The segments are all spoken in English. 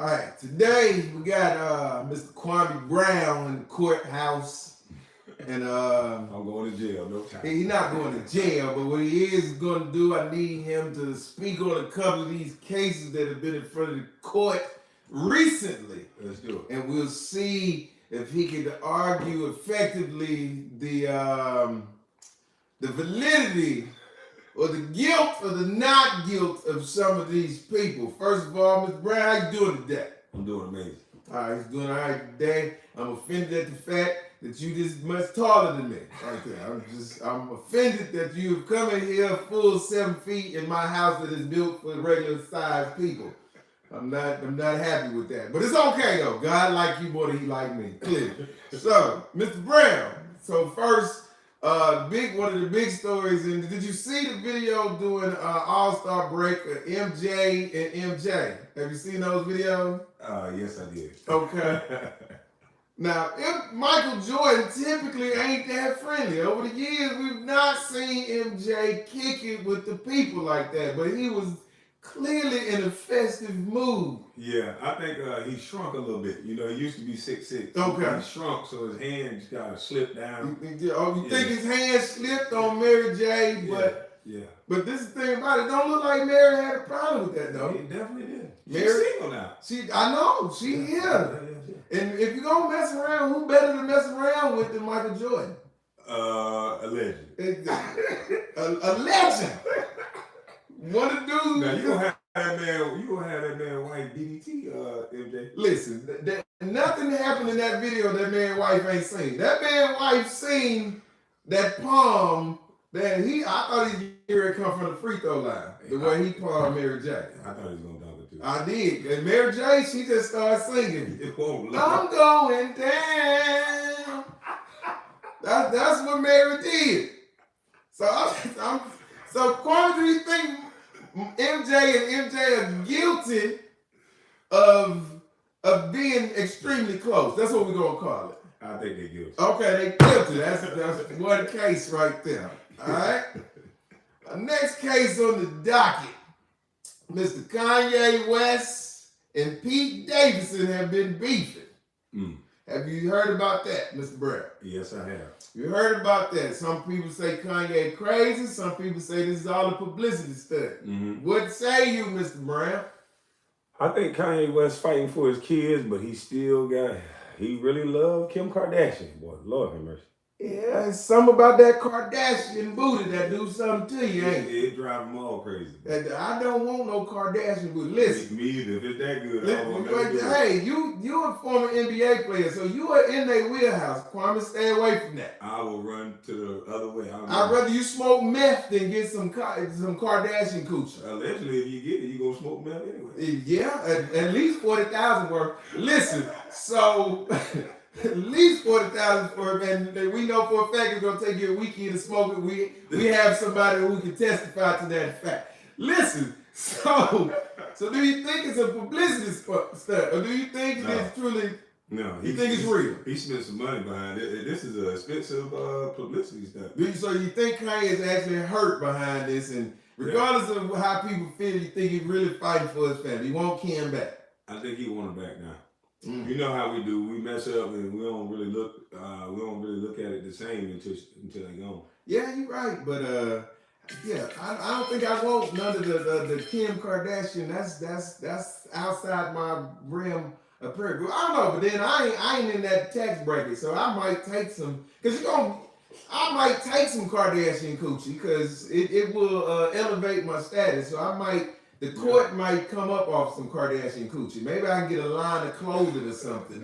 All right, today we got Mr. Kwame Brown in the courthouse, and I'm going to jail, no time. he's not going to jail, but what he is going to do, I need him to speak on a couple of these cases that have been in front of the court recently. Let's do it. And we'll see if he can argue effectively the validity or the guilt or the not guilt of some of these people. First of all, Mr. Brown, how you doing today? I'm doing amazing. All right, he's doing all right today. I'm offended at the fact that you this much taller than me. Right there. I'm offended that you've come in here full 7 feet in my house that is built for regular sized people. I'm not happy with that. But it's okay though. God like you more than he like me, clearly. So, Mr. Brown, so first, one of the big stories, and did you see the video doing All-Star break of MJ and MJ? Have you seen those videos? Yes, I did. Okay. Now, Michael Jordan typically ain't that friendly. Over the years, we've not seen MJ kick it with the people like that, but he was clearly in a festive mood. Yeah, I think he shrunk a little bit. You know, he used to be 6'6". Okay. He shrunk, so his hands kind of slipped down. You think his hand slipped on Mary J, but yeah. But this is the thing about it. Don't look like Mary had a problem with that, though. He definitely did. Mary, She's single now. I know. She is. Yeah. And if you're going to mess around, who better to mess around with than Michael Jordan? A legend. A legend. One of the dudes. Now, you gonna have that man wife DDT, MJ. Listen, nothing happened in that video that man wife ain't seen. That man wife seen that palm that I thought he'd hear it come from the free throw line. The way he palmed Mary J. I thought he was gonna dunk it too. I did. And Mary J, she just started singing. It won't look. I'm going down. That's what Mary did. So Kwame, do you think MJ and MJ are guilty of being extremely close? That's what we're gonna call it. I think they're guilty. Okay, they guilty. That's one case right there. All right. Next case on the docket: Mr. Kanye West and Pete Davidson have been beefing. Have you heard about that, Mr. Brown? Yes, I have. You heard about that. Some people say Kanye crazy. Some people say this is all a publicity stunt. Mm-hmm. What say you, Mr. Brown? I think Kanye West fighting for his kids, but he really loved Kim Kardashian. Boy, Lord have mercy. Yeah, it's something about that Kardashian booty that do something to you, ain't it? It drive them all crazy. I don't want no Kardashian booty. Listen. Me either. If it's that good, I want that good. Hey, you a former NBA player, so you are in their wheelhouse. Kwame, stay away from that. I will run to the other way. I'd rather you smoke meth than get some Kardashian coochie. Allegedly, if you get it, you gonna smoke meth anyway. Yeah, at least 40,000 worth. Listen, so at least 40,000 for it, and we know for a fact it's gonna take you a weekend to smoke it. We have somebody who can testify to that fact. Listen, so do you think it's a publicity stunt, or do you think it's truly? No, you think it's real? He spent some money behind it. This is an expensive publicity stunt. So you think Kanye is actually hurt behind this, and regardless of how people feel, you think he's really fighting for his family? He want Kim back. I think he want him back now. You know how we do. We mess up and we don't really look at it the same until they gone. Yeah, you're right. But I don't think I want none of the Kim Kardashian. That's outside my realm of prayer. I don't know, but then I ain't in that tax bracket, so I might take some I might take some Kardashian coochie because it will elevate my status. So the court might come up off some Kardashian coochie. Maybe I can get a line of clothing or something.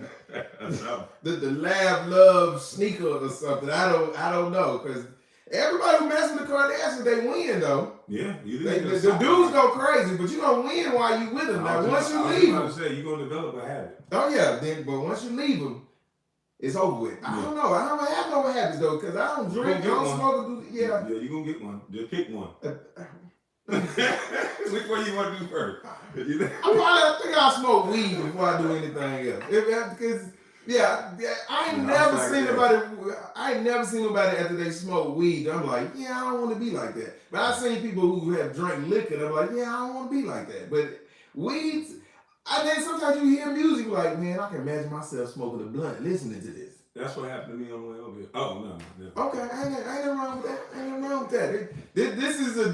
the Lab Love sneaker or something. I don't know, because everybody who messes with the Kardashians, they win though. Yeah, you do. The dudes go crazy, but you gonna win while you with them. Now once you leave them, you're gonna develop a habit. Oh yeah, but once you leave them, it's over with. I don't know. I don't have no habits though, because I don't drink, I don't smoke. Yeah, you're gonna get one. Just pick one. Which one you want to do first? I think I'll smoke weed before I do anything else. Because I ain't never seen nobody after they smoke weed. I'm like, I don't want to be like that. But I've seen people who have drank liquor. And I'm like, I don't want to be like that. But weeds, And then sometimes you hear music like, man, I can imagine myself smoking a blunt listening to this. That's what happened to me on the way over here. Oh, no. Okay, ain't nothing wrong with that. Ain't nothing wrong with that. This is a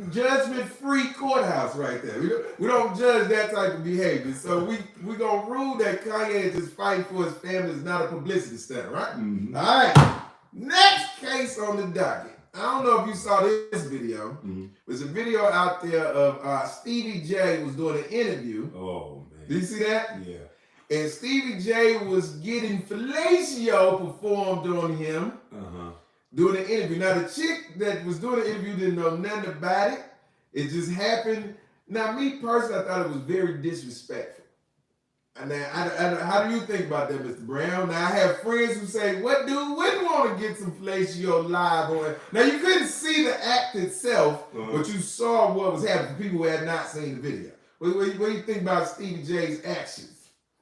judgment-free courthouse right there. We don't judge that type of behavior. So we gonna rule that Kanye is just fighting for his family is not a publicity stunt, right? Mm-hmm. All right. Next case on the docket. I don't know if you saw this video. Mm-hmm. There's a video out there of Stevie J was doing an interview. Oh, man. Did you see that? Yeah. And Stevie J was getting fellatio performed on him doing an interview. Now, the chick that was doing the interview didn't know nothing about it. It just happened. Now, me personally, I thought it was very disrespectful. And then, how do you think about that, Mr. Brown? Now, I have friends who say, what dude wouldn't want to get some fellatio live on it? Now, you couldn't see the act itself, but you saw what was happening for people who had not seen the video. What do you think about Stevie J's actions?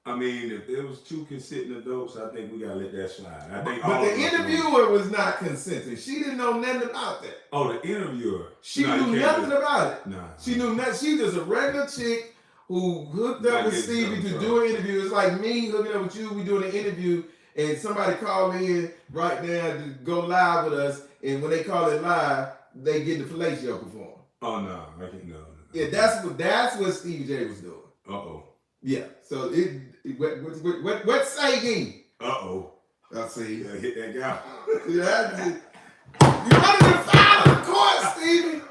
I mean, if there was two consenting adults, I think we gotta let that slide. But the interviewer was not consenting. She didn't know nothing about that. Oh, the interviewer. She knew nothing about it. Nah. She knew nothing. She was a regular chick who hooked up with Stevie to do an interview. It's like me hooking up with you. We doing an interview, and somebody called me in right now to go live with us. And when they call it live, they get the fellatio performed. Oh no, I can't. No. Yeah, that's what Stevie J was doing. Yeah. So what say ye? I see. Yeah, hit that guy. You wanted to file the court, Stevie.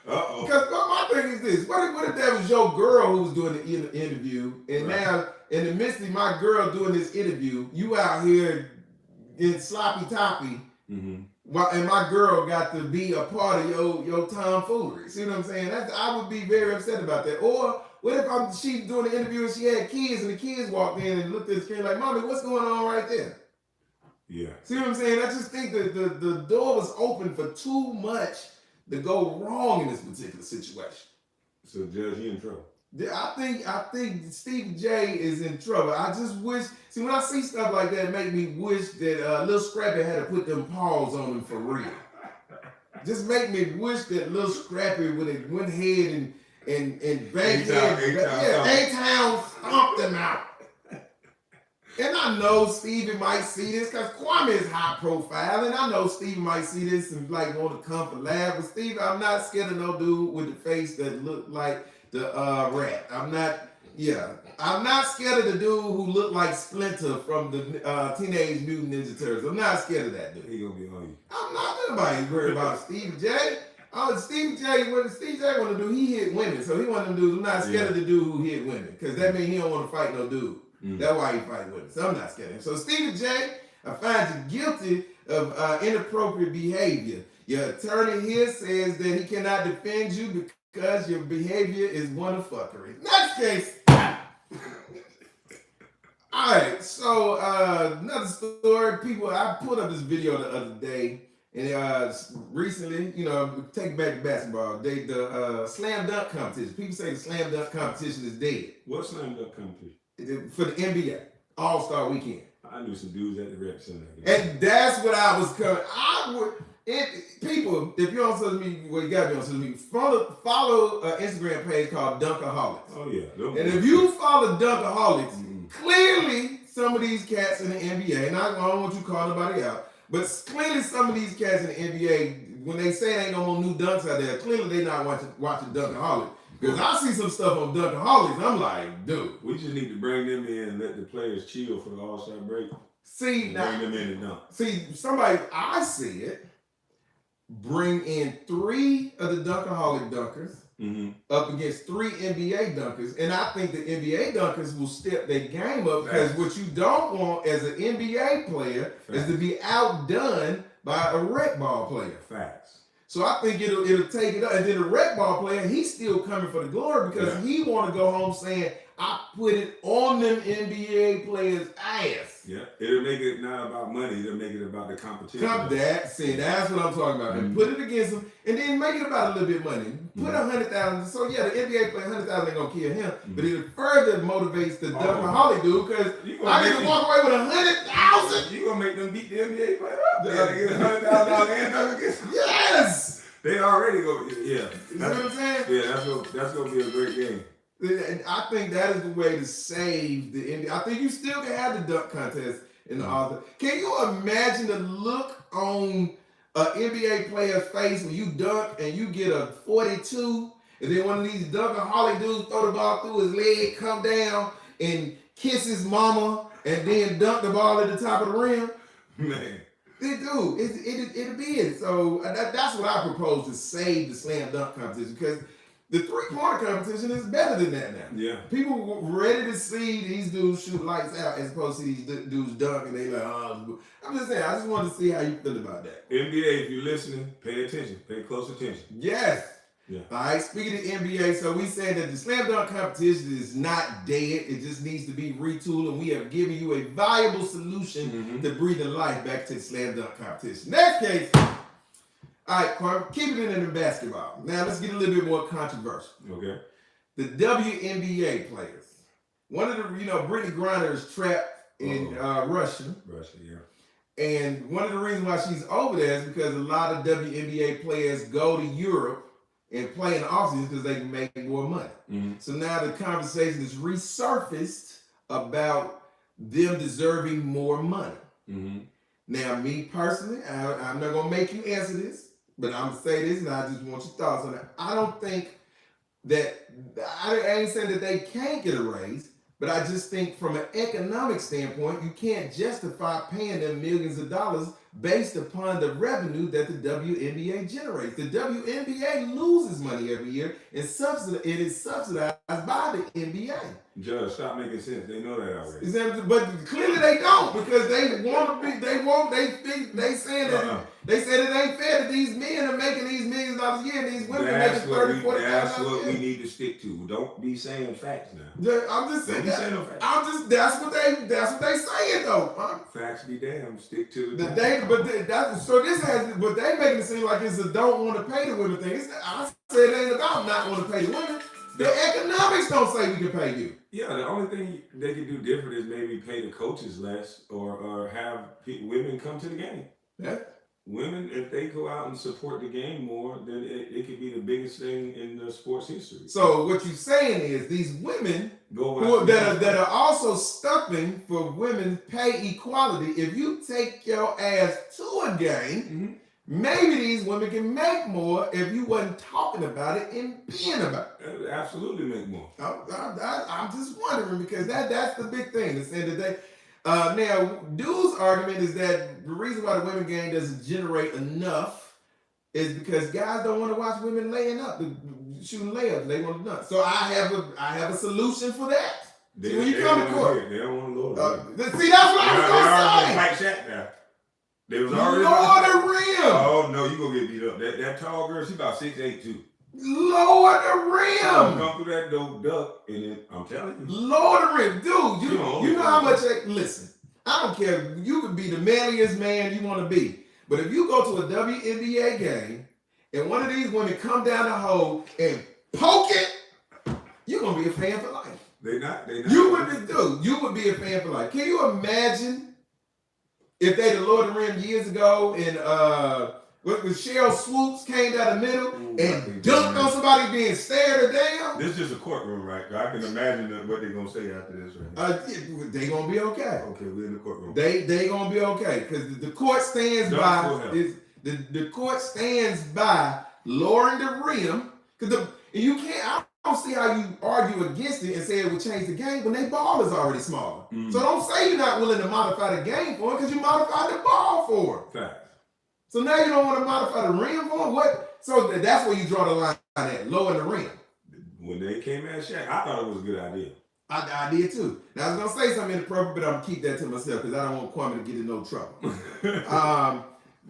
Because my thing is this: what if that was your girl who was doing the interview, and now in the midst of my girl doing this interview, you out here in sloppy toppy, and my girl got to be a part of your tomfoolery. See what I'm saying? I would be very upset about that. Or what if she's doing the interview and she had kids and the kids walked in and looked at the screen like, Mommy, what's going on right there? Yeah. See what I'm saying? I just think that the door was open for too much to go wrong in this particular situation. So, Judge, you in trouble? I think Stevie J is in trouble. I just wish. See, when I see stuff like that, it make me wish that Lil Scrappy had to put them paws on him for real. Just make me wish that Lil Scrappy would have went ahead and banged him. A-Town stomped him out. And I know Stevie might see this because Kwame is high profile, and I know Stevie might see this and like want to come for laugh. But Stevie, I'm not scared of no dude with the face that look like the rat. I'm not scared of the dude who looked like Splinter from the Teenage Mutant Ninja Turtles. I'm not scared of that dude. He gonna be on you. I'm not nobody's worried about Stevie J. Stevie J, what Stevie J want to do, he hit women. So he one of them dudes. I'm not scared of the dude who hit women because that means he don't want to fight no dude. That's why he fight women. So I'm not scared of him. So Stevie J, I find you guilty of inappropriate behavior. Your attorney here says that he cannot defend you because your behavior is one of fuckery. Next case. All right, so another story. I pulled up this video the other day, and recently, take back to basketball. The slam dunk competition. People say the slam dunk competition is dead. What slam dunk competition? For the NBA All-Star Weekend. I knew some dudes at the rec center. And that's what I was coming. People, if you're on social media, well, you gotta be on social media. Follow an Instagram page called Dunkaholics. Oh yeah. And if you follow Dunkaholics, clearly some of these cats in the NBA, and I don't want you to call nobody out, but clearly some of these cats in the NBA, when they say ain't no more new dunks out there, clearly they not watching Dunkaholics. Because I see some stuff on Dunkaholics, and I'm like, dude. We just need to bring them in and let the players chill for the All-Star break. Bring them in and dunk. See, I see it. Bring in 3 of the Dunkaholic dunkers up against 3 NBA dunkers. And I think the NBA dunkers will step their game up because what you don't want as an NBA player is to be outdone by a rec ball player. Facts. So I think it'll take it up. And then the rec ball player, he's still coming for the glory because he want to go home saying, I put it on them NBA players' ass. Yeah, it'll make it not about money. It'll make it about the competition. That's what I'm talking about. And put it against him, and then make it about a little bit of money. Put 100,000. So yeah, the NBA player 100,000 ain't gonna kill him, but it further motivates the Dunkaholic dude because I get to walk away with 100,000. You gonna make them beat the NBA player up? They gotta get $100,000 Yes. They already go. Yeah. You know what I'm saying? Yeah, that's gonna be a great game. And I think that is the way to save the NBA. I think you still can have the dunk contest in the All-Star. Can you imagine the look on an NBA player's face when you dunk and you get a 42, and then one of these dunkaholic dudes throw the ball through his leg, come down and kiss his mama, and then dunk the ball at the top of the rim? Man. It'll be it. So that's what I propose, to save the slam dunk competition, because the three-pointer competition is better than that now. Yeah. People were ready to see these dudes shoot lights out as opposed to these dudes dunk, and they like, oh. I'm just saying, I just wanted to see how you feel about that. NBA, if you're listening, pay attention. Pay close attention. Yes. Yeah. All right, speaking of NBA, so we said that the slam dunk competition is not dead. It just needs to be retooled, and we have given you a viable solution to breathing life back to the slam dunk competition. Next case. All right, Kwame, keep it in the basketball. Now let's get a little bit more controversial. Okay. The WNBA players. One of the, Brittany Griner is trapped in Russia. Russia, yeah. And one of the reasons why she's over there is because a lot of WNBA players go to Europe and play in the offseason because they can make more money. So now the conversation is resurfaced about them deserving more money. Now, me personally, I'm not going to make you answer this, but I'm going to say this, and I just want your thoughts on it. I don't think that, I ain't saying that they can't get a raise, but I just think from an economic standpoint, you can't justify paying them millions of dollars based upon the revenue that the WNBA generates. The WNBA loses money every year, and it is subsidized by the NBA. Judge, stop making sense. They know that already. But clearly they don't, because they want to be. They saying that they said it ain't fair that these men are making these millions of dollars a year, and these women are making $30,000, $40,000. That's what we need to stick to. Don't be saying facts now. I'm just saying. Facts. That's what they saying though. Facts be damned. Stick to but they making it seem like it's a don't want to pay the women thing. I said it ain't about not want to pay the women. The economics don't say we can pay you. Yeah, the only thing they can do different is maybe pay the coaches less, or have women come to the game. Yeah. Women, if they go out and support the game more, then it could be the biggest thing in the sports history. So what you're saying is these women that are also stumping for women's pay equality, if you take your ass to a game, maybe these women can make more if you wasn't talking about it and being about it. Absolutely make more. I'm just wondering, because that's the big thing at the end of the day. Now, dude's argument is that the reason why the women game doesn't generate enough is because guys don't want to watch women laying up, shooting layups. They want to dunk. So I have a solution for that. When you come to court, they don't want to lower. See, that's what I was going to say. Fight Shaq now. They was already lower the rim. Oh no, you gonna get beat up. That tall girl, she about 6'8" too. Lower the rim. Come through that duck, and then I'm telling you. Lower the rim, dude. You know how much? Listen, I don't care. You could be the manliest man you want to be, but if you go to a WNBA game and one of these women come down the hole and poke it, you're gonna be a fan for life. They not. You would be a fan for life. Can you imagine if they'd have lowered the rim years ago and when Cheryl Swoops came down the middle and dunked on somebody being stared down? This is just a courtroom, right? I can imagine what they're gonna say after this, right? They gonna be okay. Okay, we're in the courtroom. They gonna be okay, because the court stands the court stands by lowering the rim, because you can't. I don't see how you argue against it and say it would change the game when their ball is already smaller. So don't say you're not willing to modify the game for it, because you modified the ball for it. Facts. So now you don't want to modify the rim for it? What? So that's where you draw the line at, lowering the rim. When they came at Shaq, I thought it was a good idea. I did too. Now I was gonna say something inappropriate, but I'm gonna keep that to myself because I don't want Kwame to get in no trouble.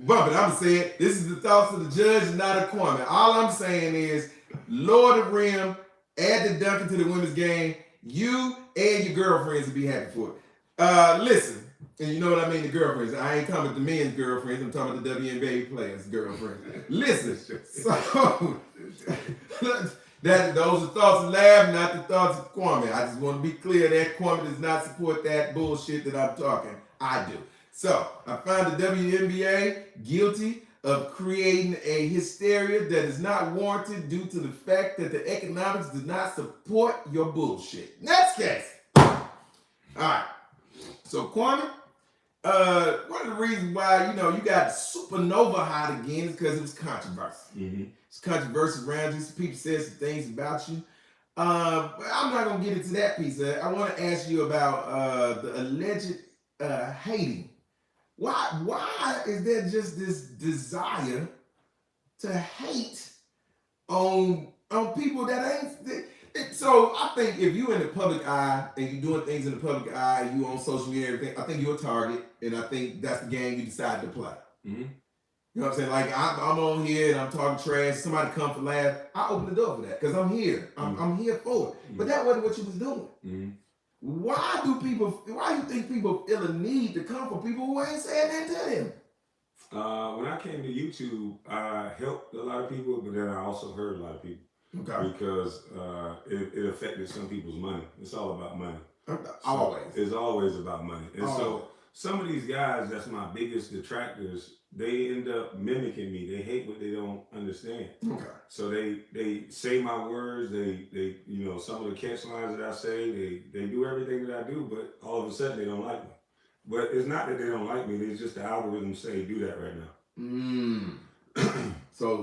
But I'm saying this is the thoughts of the judge, not a Kwame. All I'm saying is lower the rim, add the dunking to the women's game. You and your girlfriends will be happy for it. Listen, and you know what I mean, the girlfriends. I ain't talking about the men's girlfriends. I'm talking about the WNBA players' girlfriends. Listen, so those are thoughts of Lab, not the thoughts of Kwame. I just want to be clear that Kwame does not support that bullshit that I'm talking. I do. So I found the WNBA guilty of creating a hysteria that is not warranted due to the fact that the economics does not support your bullshit. Next case. All right. So Kwame, one of the reasons why you got Supernova hot again is because it was controversy. Mm-hmm. It's controversy around you. Some people said some things about you. But I'm not gonna get into that piece. I want to ask you about the alleged hating. Why is there just this desire to hate on people that ain't? So I think if you in the public eye and you doing things in the public eye, and you on social media and everything, I think you're a target, and I think that's the game you decide to play. Mm-hmm. You know what I'm saying? Like I'm on here and I'm talking trash. Somebody come for laugh. I open the door for that because I'm here. I'm here for it. Mm-hmm. But that wasn't what you was doing. Mm-hmm. Why do you think people feel a need to come for people who ain't saying that to them? When I came to YouTube, I helped a lot of people, but then I also hurt a lot of people. Okay. Because it affected some people's money. It's all about money. Always. So it's always about money. And always. So some of these guys, that's my biggest detractors, they end up mimicking me. They hate what they don't understand. Okay. So they say my words, they some of the catch lines that I say, they do everything that I do, but all of a sudden they don't like me. But it's not that they don't like me, it's just the algorithms say do that right now. So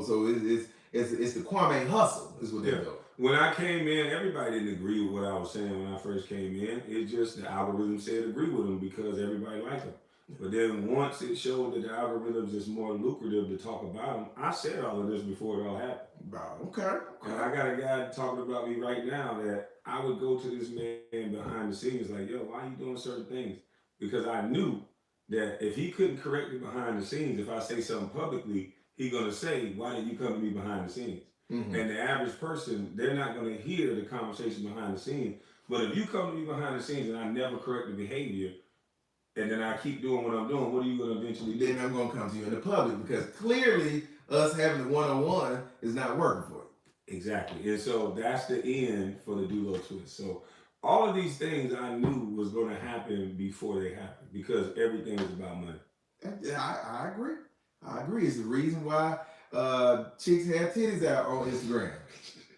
it's the Kwame hustle is what they do. When I came in, everybody didn't agree with what I was saying when I first came in. It's just the algorithm said agree with them because everybody liked them. But then once it showed that the algorithms is more lucrative to talk about them, I said all of this before it all happened. Okay. And I got a guy talking about me right now that I would go to this man behind the scenes like, yo, why are you doing certain things? Because I knew that if he couldn't correct me behind the scenes, if I say something publicly, he's going to say, why didn't you come to me behind the scenes? Mm-hmm. And the average person, they're not going to hear the conversation behind the scenes. But if you come to me behind the scenes and I never correct the behavior, and then I keep doing what I'm doing, what are you going to eventually do? Then I'm going to come to you in the public because clearly us having the one-on-one is not working for you. Exactly. And so that's the end for the Dulo twist. So all of these things I knew was going to happen before they happened because everything is about money. Yeah, I agree. I agree. It's the reason why chicks have titties out on Instagram.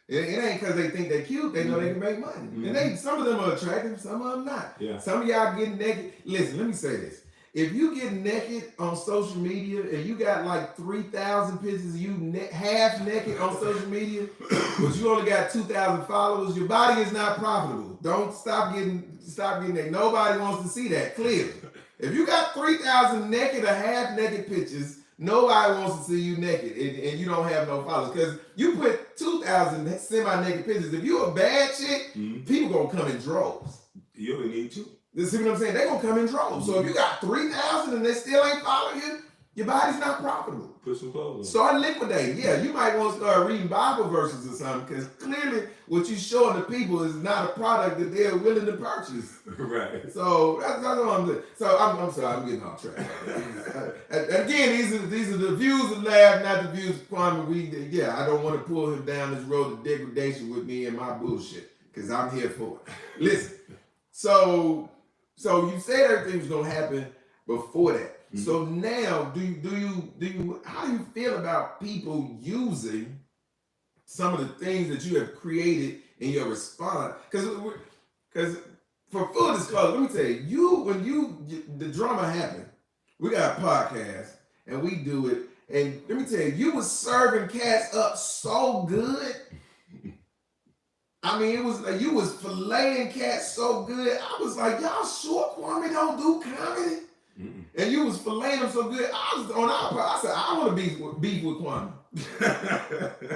It ain't because they think they're cute. They know they can make money. Mm-hmm. And some of them are attractive, some of them not. Yeah. Some of y'all getting naked. Listen, let me say this. If you get naked on social media and you got like 3,000 pictures of you half naked on social media, but you only got 2,000 followers, your body is not profitable. Don't stop getting that. Nobody wants to see that, clearly. If you got 3,000 naked or half naked pictures, nobody wants to see you naked and you don't have no followers. Because you put 2,000 semi-naked pictures. If you a bad chick, people gonna come in droves. You only need two. See what I'm saying? They gonna come in droves. So if you got 3,000 and they still ain't following you, your body's not profitable. Put some clothes on. Start liquidating. Yeah, you might want to start reading Bible verses or something because clearly what you're showing the people is not a product that they're willing to purchase. Right. So that's what I'm doing. So I'm sorry, I'm getting off track. Again, these are the views of Lab, not the views of Kwame. I don't want to pull him down this road of degradation with me and my bullshit because I'm here for it. Listen, so you said everything was gonna happen before that. Mm-hmm. So now, do you? How do you feel about people using some of the things that you have created in your response? Because for full disclosure, let me tell you, when the drama happened, we got a podcast and we do it, and let me tell you, you was serving cats up so good. I mean, it was like you was filleting cats so good. I was like, y'all sure Kwame don't do comedy? Mm-mm. And you was filleting them so good. I was on our part. I said, I want to beef with Kwame.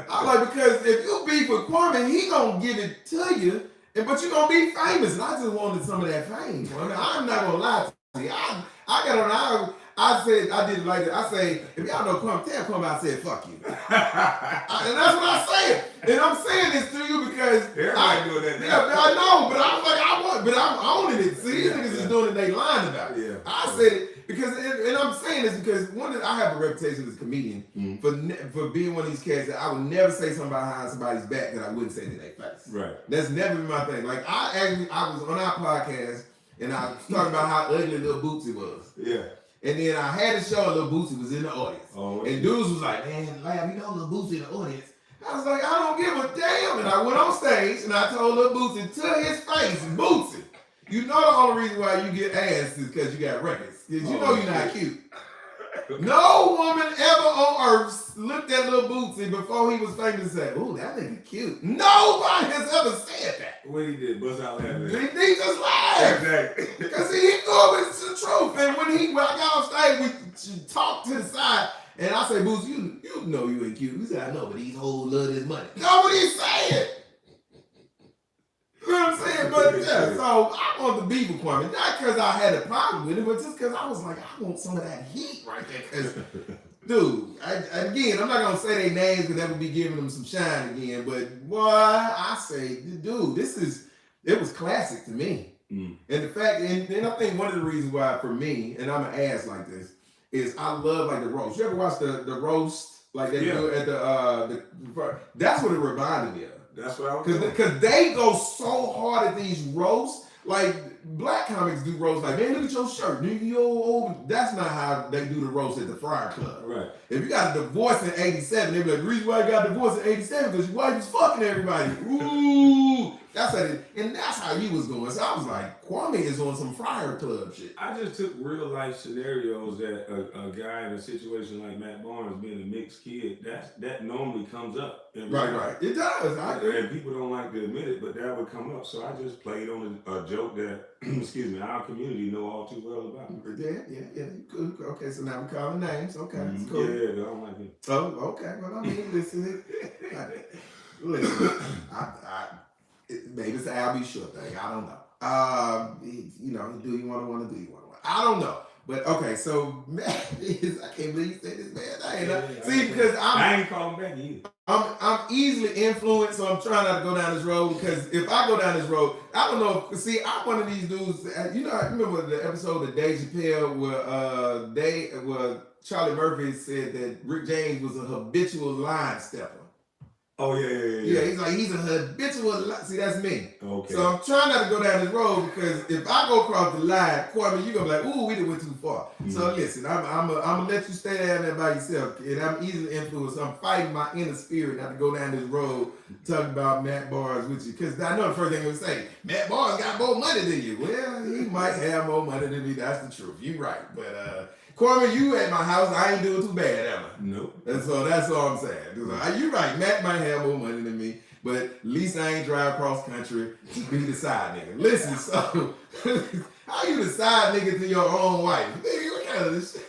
I'm like, because if you beef with Kwame, he gonna give it to you, but you gonna be famous. And I just wanted some of that fame. Kwame. I'm not gonna lie to you. I got on. I said, I did like it. I say, if y'all know Kwame, tell Kwame I said, fuck you. And that's what I said. And I'm saying this to you because everybody doing that now. Yeah, I know, but I'm like, but I'm owning it. See, these niggas is doing it, they lying about it. Yeah. I said it because, and I'm saying this because I have a reputation as a comedian for being one of these cats that I would never say something behind somebody's back that I wouldn't say to their face. Right. That's never been my thing. Like I was on our podcast and I was talking about how ugly little Bootsy was. Yeah. And then I had to show Lil Boosie was in the audience. Oh, and dudes was like, man, Lab, you know Lil Boosie in the audience. I was like, I don't give a damn. And I went on stage and I told Lil Boosie to his face, Boosie, you know the only reason why you get ass is because you got records. Because you know you're not cute. No woman ever on earth looked at Lil Boosie before he was famous and said, ooh, that nigga cute. Nobody has ever said that. What he did, bust out laughing. He just laughed. Exactly. Because he knew it was the truth. And when I got off stage, we talked to the side. And I say, Boosie, you know you ain't cute. He said, I know, but these hoes love this money. That's what he said. You know what I'm saying? But yeah, so I want to be with Kwame. Not because I had a problem with it, but just because I was like, I want some of that heat right there. Because, dude, again, I'm not going to say their names because that would be giving them some shine again. But, boy, I say, dude, it was classic to me. Mm. And the fact, and I think one of the reasons why for me, and I'm an ass like this, is I love like the roast. You ever watch the roast like they do at the that's what it reminded me of. That's what I was because they go so hard at these roasts. Like black comics do roasts like, man, look at your shirt. That's not how they do the roast at the Friar Club. Right. If you got a divorce in 87, they be like, the reason why you got divorced in 87 because your wife was fucking everybody. Ooh. That's how and that's how you was going. So I was like, Kwame is on some Friar Club shit. I just took real life scenarios that a guy in a situation like Matt Barnes being a mixed kid, that normally comes up. Right. It does. I agree. And people don't like to admit it, but that would come up. So I just played on a joke that, excuse me, our community know all too well about. Yeah. Good. Okay, so now we're calling names. Okay, mm-hmm. Cool. Yeah, I don't like it. Oh, okay. Well, I mean, listen. Maybe it's an Al B. Short thing. I don't know. Do you want to? I don't know. But okay, so man, I can't believe you said this man. See, because I ain't calling back either. I'm easily influenced, so I'm trying not to go down this road. Because if I go down this road, I don't know. See, I'm one of these dudes. I remember the episode of Dave Chappelle where Charlie Murphy said that Rick James was a habitual line stepper. Oh, yeah. He's a habitual. See, that's me. Okay. So I'm trying not to go down this road because if I go across the line, Kwame, you're going to be like, ooh, we done went too far. Mm-hmm. So listen, I'm going to let you stay down there by yourself. And I'm easily influenced. I'm fighting my inner spirit not to go down this road talking about Matt Barnes with you. Because I know the first thing I'm going to say, Matt Barnes got more money than you. Well, he might have more money than me. That's the truth. You're right. But, Kwame, you at my house, I ain't doing too bad, am I? Nope. And so that's all I'm saying. You're right, Matt might have more money than me, but at least I ain't drive cross country to be the side nigga. Listen, so how you the side nigga to your own wife? Nigga, what kind of this shit?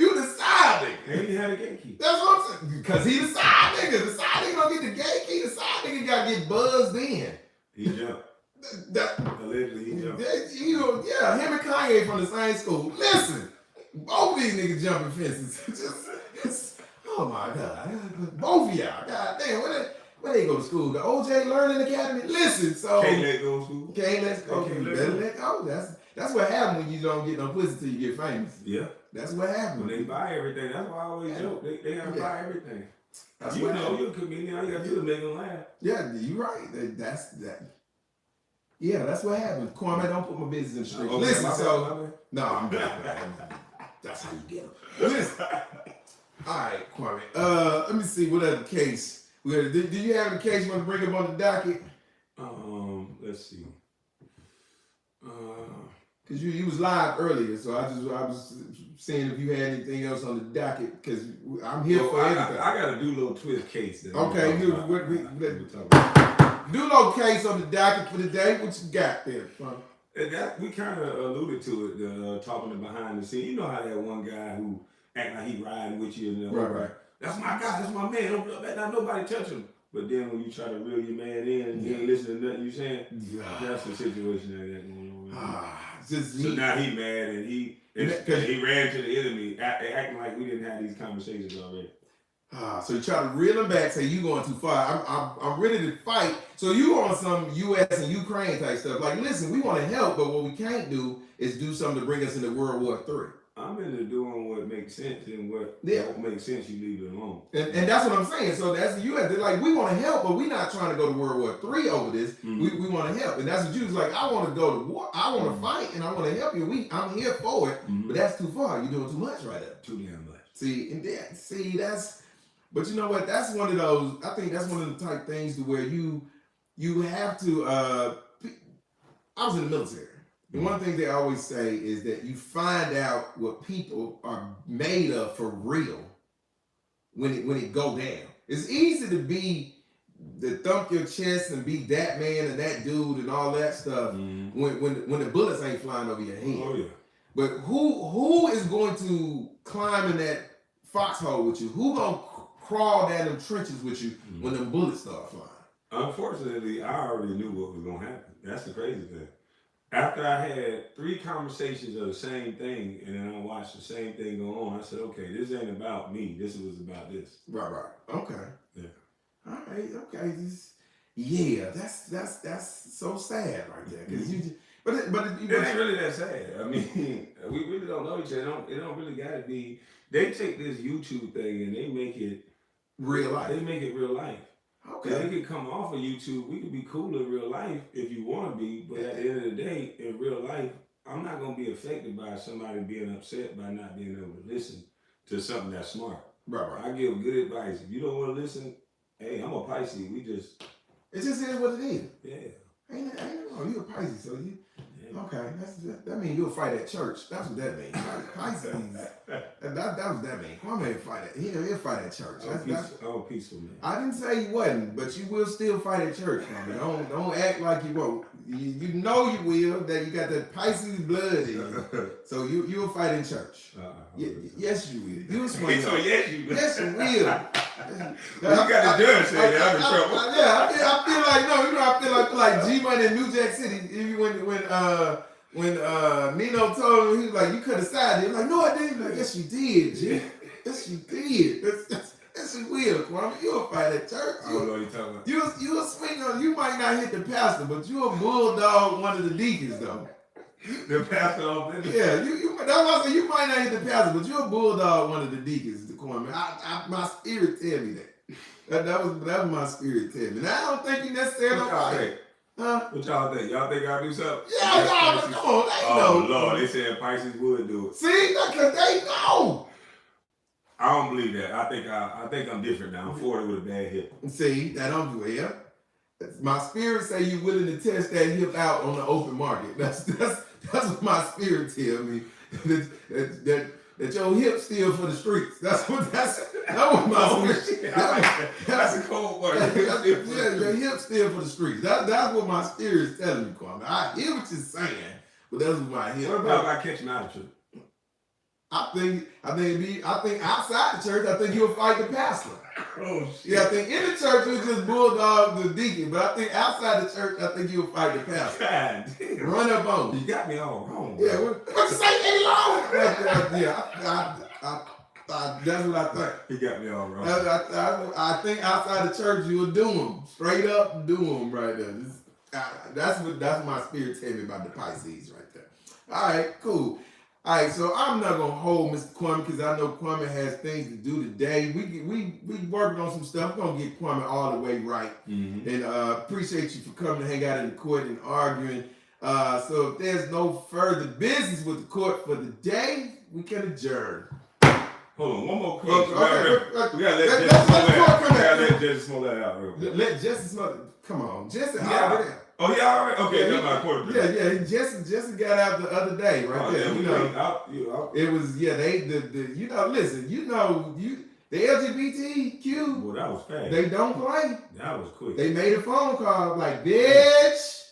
You the side nigga. And he had a gay key. That's what I'm saying. Because he the side nigga. The side nigga don't get the gay key. The side nigga got to get buzzed in. He jumped. Allegedly, he jumped. Him and Kanye from the same school. Listen. Both of these niggas jumping fences. Oh my God. Both of y'all. God damn, where they go to school? The OJ Learning Academy? Listen, so. Can't let go to school. Can't let go. Better let go. That's what happens when you don't get no pussy till you get famous. Yeah. That's what happens. When they buy everything. That's why I always joke. They gotta buy everything. That's you're a comedian. All you gotta do is make them laugh. Yeah, you're right. That's that. Yeah, that's what happens. Kwame, don't put my business in the street. Listen, no, I'm not. That's how you get them. Listen. All right, Kwame. Let me see what other case. Do you have a case you want to bring up on the docket? Let's see. Because you was live earlier, so I was seeing if you had anything else on the docket. Because I'm here for everything. I got a do-lo twist case. Okay, do little case on the docket for the day. What you got there, Kwame? We kind of alluded to it, talking behind the scene. You know how that one guy who act like he riding with you and right. That's my guy, that's my man. Don't let nobody touch him. But then when you try to reel your man in and you ain't listening to nothing you saying, that's the situation that going on. So now he mad and he ran to the enemy, acting like we didn't have these conversations already. So you try to reel him back, say you going too far. I'm ready to fight. So you on some U.S. and Ukraine type stuff. Like, listen, we want to help, but what we can't do is do something to bring us into World War III. I'm into doing what makes sense, and what don't make sense, you leave it alone. And that's what I'm saying. So that's you have to, like, we want to help, but we're not trying to go to World War III over this. Mm-hmm. We want to help, and that's what you was like. I want to go to war. I want to fight, and I want to help you. I'm here for it, but that's too far. You're doing too much right there. Too damn much. See, that's. But you know what? That's one of those. I think that's one of the type things to where you have to. I was in the military. And one thing they always say is that you find out what people are made of for real when it go down. It's easy to thump your chest and be that man and that dude and all that stuff when the bullets ain't flying over your head. Oh yeah. But who is going to climb in that foxhole with you? Who gonna crawl down them trenches with you when them bullets start flying? Unfortunately, I already knew what was gonna happen. That's the crazy thing. After I had 3 conversations of the same thing, and then I watched the same thing go on, I said, okay, this ain't about me. This was about this. Right. Okay. Yeah. All right. Okay. That's so sad right there. Because but it ain't really that sad. I mean, we really don't know each other. It don't really gotta be. They take this YouTube thing and they make it real life. They make it real life. Okay. They could come off of YouTube. We could be cool in real life if you want to be, but at the end of the day, in real life, I'm not gonna be affected by somebody being upset by not being able to listen to something that's smart. Right. I give good advice. If you don't want to listen, hey, I'm a Pisces. It just is what it is. Yeah. Ain't wrong. You a Pisces, so you. Okay, that means you'll fight at church. That's what that means. Pisces. That was that mean. Kwame fight at. He'll fight at church. I'm a peaceful man. I didn't say you wasn't, but you will still fight at church, Kwame. Don't act like you won't. You know you will. That you got that Pisces blood in you. So you'll fight in church. Yes, you will. You'll swing. So yes, you will. Yes, you will. You got the judge saying that I'm in trouble. I feel like I feel like G-Money in New Jack City. When Nino told him, he was like, you could have sided. He was like, no, I didn't. Like, yes, you did, G. Yes, you did. Yes, you will, Kwame. You'll fight at church. I don't know what you're talking about. You'll swing on. You might not hit the pastor, but you'll bulldog one of the deacons, though. The pastor off there? Yeah, that's why I say you might not hit the pastor, but you'll bulldog one of the deacons, Kwame. My spirit tell me that. That was my spirit tell me. Now, I don't think you necessarily right. Huh? What y'all think? Y'all think I'll do something? Yeah, y'all, come on. They know. Lord, they said Pisces would do it. See, because they know. I don't believe that. I think I'm different now. I'm 40 with a bad hip. See, that don't do it. My spirit say you willing to test that hip out on the open market. That's what my spirit tell me. That your hip still for the streets. That's what my spirit. That's a cold word. Your hip still for the streets. That's what my spirit is telling me, Kwame. I hear what you're saying, but that's what my hip. What about if I catch him out of church? I think outside the church, I think you'll fight the pastor. Oh shit. Yeah, I think in the church you'll just bulldog the deacon, but I think outside the church, I think you'll fight the pastor. God damn. Run up on him. You got me all wrong. Yeah, what you say, Eddie Long? Yeah, that's what I think. He got me all wrong. I think outside the church you'll do him. Straight up do him right there. That's my spirit tell me about the Pisces right there. All right, cool. All right, so I'm not gonna hold Mr. Kwame because I know Kwame has things to do today. We working on some stuff. We're gonna get Kwame all the way right, and appreciate you for coming to hang out in the court and arguing. So if there's no further business with the court for the day, we can adjourn. Hold on, one more question. We gotta let Jesse Smollett out real quick. Let Jesse Smollett. Come on, Jesse. Oh, he already? Okay, yeah, Jesse got out the other day, right there. It was the LGBTQ. Well, that was fast. They don't play. That was quick. They made a phone call like, bitch,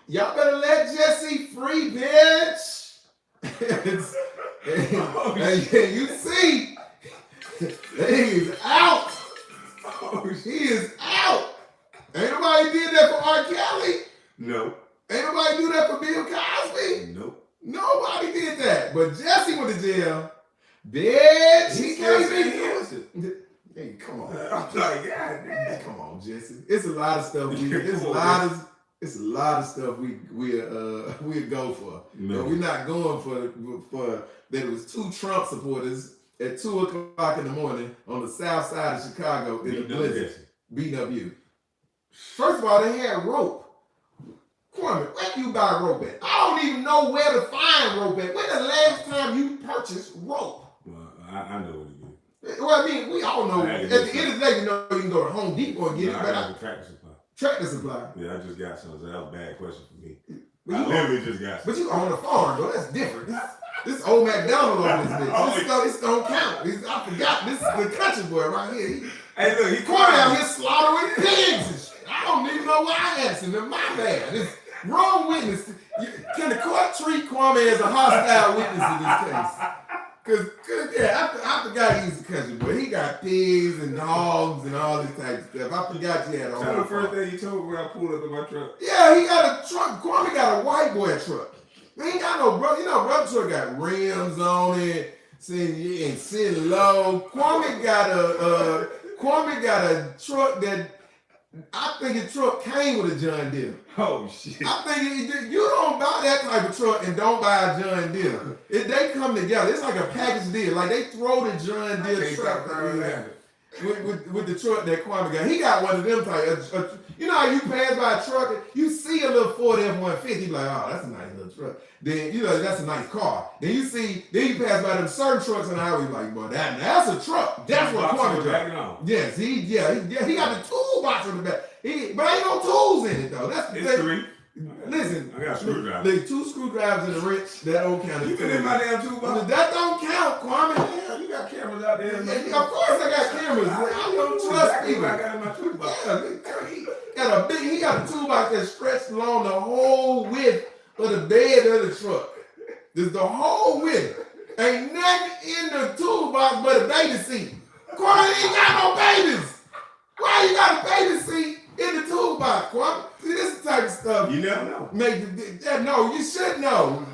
y'all better let Jesse free, bitch. and you see, he's out. He is out. Ain't nobody did that for R. Kelly. No. Ain't nobody do that for Bill Cosby. Nope. Nobody did that. But Jesse went to jail. Bitch, he can't be. Hey, come on. I'm like, God damn. Come on, Jesse. It's a lot of stuff. It's a lot of. It's a lot of stuff we'll go for, but we're not going for that. It was 2 Trump supporters at 2:00 in the morning on the south side of Chicago in the blizzard beating up you. First of all, they had rope. Kwame, where you buy rope at? I don't even know where to find rope at. When the last time you purchased rope? Well, I know what it is. Well, I mean, we all know. At the end of the day, you know you can go to Home Depot and get it. I But got the Tractor Supply. Tractor Supply. Yeah, I just got some. So that was a bad question for me. I literally just got some. But you own a farm, though. That's different. This old McDonald over this bitch. This don't count. I forgot. This is the country boy right here. Hey, look, he Kwame out here slaughtering pigs and shit. I don't even know why I asked him. My bad. It's wrong witness. Can the court treat Kwame as a hostile witness in this case? Cause yeah, I forgot he's a country boy. He got pigs and dogs and all this type of stuff. I forgot you had a whole. That's the first thing you told me when I pulled up in my truck. Yeah, he got a truck. Kwame got a white boy truck. He ain't got no brother. You know, brother truck got rims on it, sitting low. Kwame got a truck that I think his truck came with a John Deere. Oh shit! I think you don't buy that type of truck and don't buy a John Deere. They come together. It's like a package deal. Like they throw the John Deere truck with the truck that Kwame got. He got one of them type. You know how you pass by a truck, you see a little Ford F-150, you like, oh, that's a nice little truck. Then you know that's a nice car. Then you pass by them certain trucks on the highway, like, boy, that's a truck. That's what Kwame got. Yes, he got the toolbox on the back. But ain't no tools in it though. That's the thing. 3. Listen, I got screwdrivers. There's 2 screwdrivers in the wrench. That don't count. You been in my damn toolbox? That don't count, Kwame. Yeah, you got cameras out there. Yeah, of course I got cameras. I don't trust people. I got in my toolbox. He got a toolbox that stretched along the whole width of the bed of the truck. There's the whole width. Ain't nothing in the toolbox but a baby seat. Kwame ain't got no babies. Why you got a baby seat in the toolbox, Kwame? See, this is the type of stuff. You never know. No, you should know.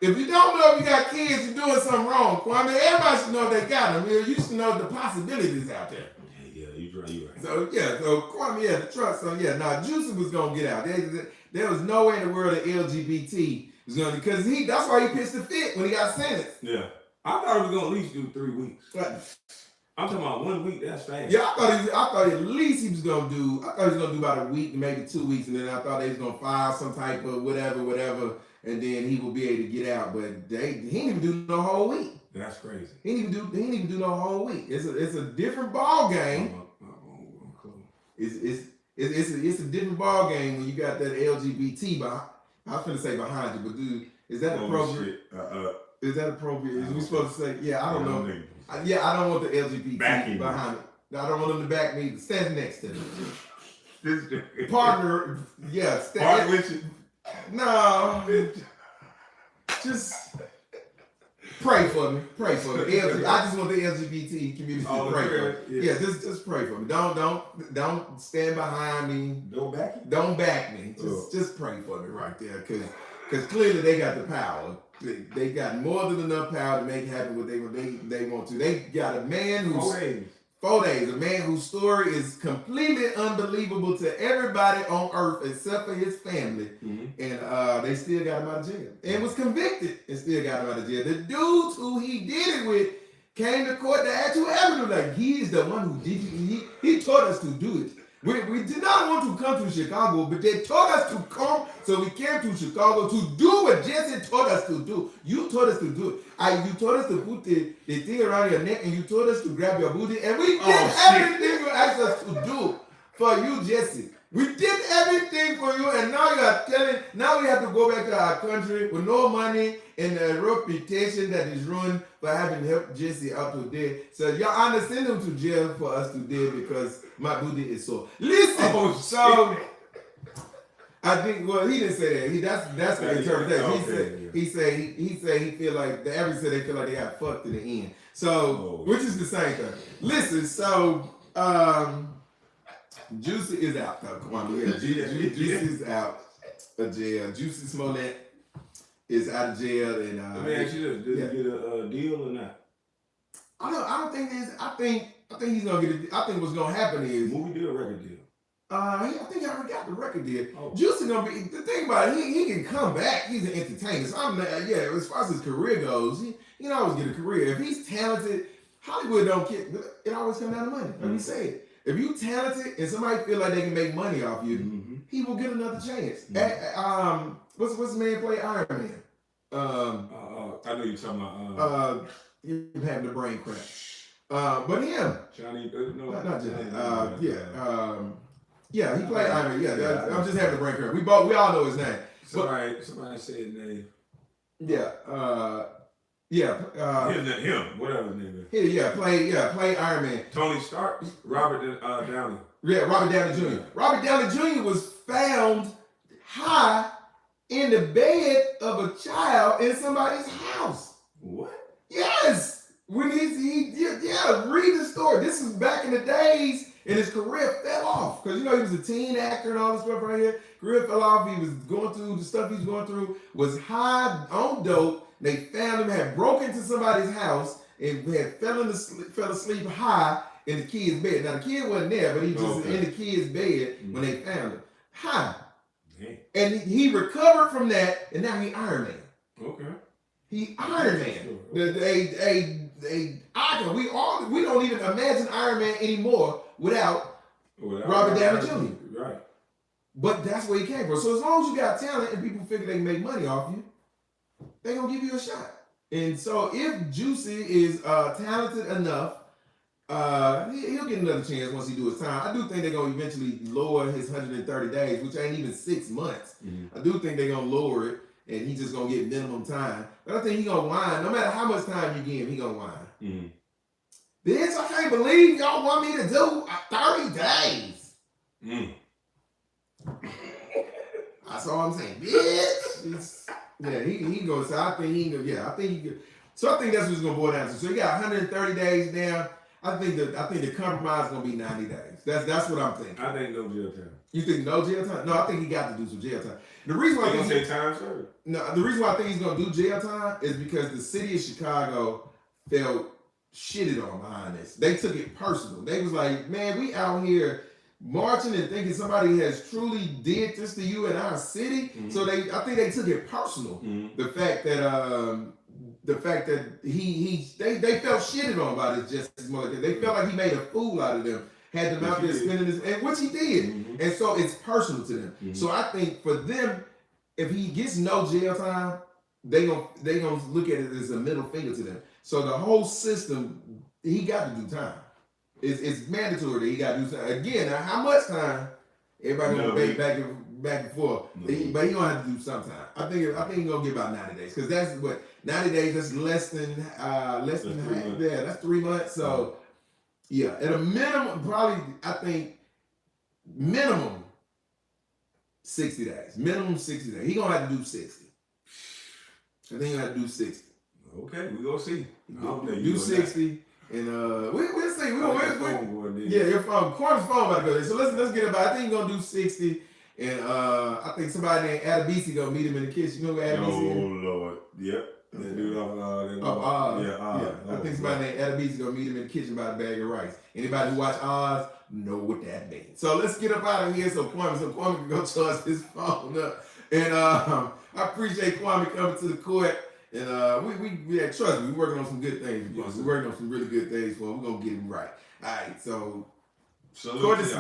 If you don't know if you got kids, you're doing something wrong, Kwame. Everybody should know if they got them. You should know the possibilities out there. Yeah, you right. So Kwame, the truck. So now Juicy was gonna get out. There was no way in the world that LGBT was gonna, because that's why he pitched the fit when he got sentenced. Yeah, I thought he was gonna at least do 3 weeks. But, I'm talking about 1 week. That's fast. yeah, I thought at least he was gonna do. I thought he was gonna do about a week, maybe 2 weeks, and then I thought they was gonna file some type of whatever, and then he would be able to get out. But he didn't even do no whole week. That's crazy. He didn't even do no whole week. It's a different ball game. It's a different ball game when you got that LGBT behind. I was gonna say behind you, but dude, is that appropriate? Is that appropriate? Is we supposed to say? Yeah, I don't know. I don't want the LGBT behind it. I don't want them to back me. Stand next to me. Partner, yeah. Partner with you. No. Just pray for me. Pray for me. I just want the LGBT community to pray for me. Yeah, just pray for me. Don't stand behind me. Don't back me. Just pray for me right there, because clearly they got the power. They got more than enough power to make happen what they want to. They got a man who's 4 days, a man whose story is completely unbelievable to everybody on earth except for his family. Mm-hmm. And they still got him out of jail. And was convicted and still got him out of jail. The dudes who he did it with came to court to actual evidence. Like, he is the one who did it. He taught us to do it. We did not want to come to Chicago, but they taught us to come, so we came to Chicago to do what Jesse taught us to do. You taught us to do it. You taught us to put the thing around your neck, and you taught us to grab your booty, and we did everything you asked us to do for you, Jesse. We did everything for you, and now we have to go back to our country with no money and a reputation that is ruined for having helped Jesse out today. So y'all understand him to jail for us today because my booty is sore. Listen, so I think, well, he didn't say that. That's the interpretation. He said he feel like the average said they feel like they got fucked in the end. So, which is the same thing. Listen, so Juicy is out, though. Come on, Juicy is out of jail. Juicy Smollett is out of jail, and let me ask you this: did he get a deal or not? I don't think this. I think he's gonna get. I think what's gonna happen is movie deal, record deal. I think I already got the record deal. Oh. Juicy gonna be the thing about it. He can come back. He's an entertainer. So I'm yeah. As far as his career goes, he can always get a career. If he's talented, Hollywood don't get. It always comes down to money. Like we said, if you talented and somebody feel like they can make money off you, he will get another chance. What's the man play Iron Man? I know you're talking about. You having the brain crack. But him. Johnny. No, not Johnny. Yeah, he played Iron Man. Yeah, I'm just having the brain crack. We all know his name. Somebody said his name. Yeah. Him, whatever his name is. Play Iron Man. Tony Stark, Robert Downey. Yeah, Robert Downey Jr. Robert Downey Jr. was found high in the bed of a child in somebody's house. What? Yes. When read the story. This is back in the days, and his career fell off because he was a teen actor and all this stuff right here. Career fell off. He was going through the stuff he's going through. Was high on dope. They found him. Had broken into somebody's house and had fell asleep high in the kid's bed. Now the kid wasn't there, but he just in the kid's bed when they found him high. Dang. And he recovered from that, and now he Iron Man. Okay. He Iron Man. A icon. We don't even imagine Iron Man anymore without Robert Downey Jr. Right. But that's where he came from. So as long as you got talent and people figure they can make money off you, they're gonna give you a shot. And so if Juicy is talented enough, he'll get another chance once he do his time. I do think they're gonna eventually lower his 130 days, which ain't even 6 months. I do think they're gonna lower it. And he's just gonna get minimum time. But I think he's gonna whine. No matter how much time you give him, he gonna whine. Bitch, I can't believe y'all want me to do 30 days. That's all I'm saying. Bitch. He goes. So I think he could. So I think that's what's gonna boil down to. So you got 130 days now. I think the compromise is gonna be 90 days. That's what I'm thinking. I think no jail time. You think no jail time? No, I think he got to do some jail time. The reason why I think the reason why I think he's gonna do jail time is because the city of Chicago felt shitted on behind this. They took it personal. They was like, man, we out here marching and thinking somebody has truly did this to you in our city. So I think they took it personal. The fact that they felt shitted on by this Justice Mother. They felt like he made a fool out of them. Had them out there spending this, and which he did. And so it's personal to them. So I think for them, if he gets no jail time, they gonna look at it as a middle finger to them. So the whole system, he got to do time. It's mandatory that he got to do time. Again, now how much time? Everybody gonna debate back and forth. But he gonna have to do some time. I think he's gonna get about 90 days because that's what 90 days. That's less than half. Yeah, that's 3 months. So. Yeah, at a minimum, probably, I think, minimum 60 days. Minimum 60 days. He gonna have to do 60. I think he's gonna have to do 60. Okay, we gonna see. Do 60, and we'll see. Your phone, Kwame's phone about to go there. So let's get about. I think he's gonna do 60, and I think somebody named Adabisi gonna meet him in the kitchen. You know where Adabisi is? Oh Lord, yep. I think somebody named Adabisi gonna meet him in the kitchen about a bag of rice. Anybody who watch Oz know what that means. So let's get up out of here so Kwame can go charge his phone up. And I appreciate Kwame coming to the court. And we trust me, we're working on some good things. We're working on some really good things for him. We're gonna get him right. All right, so court is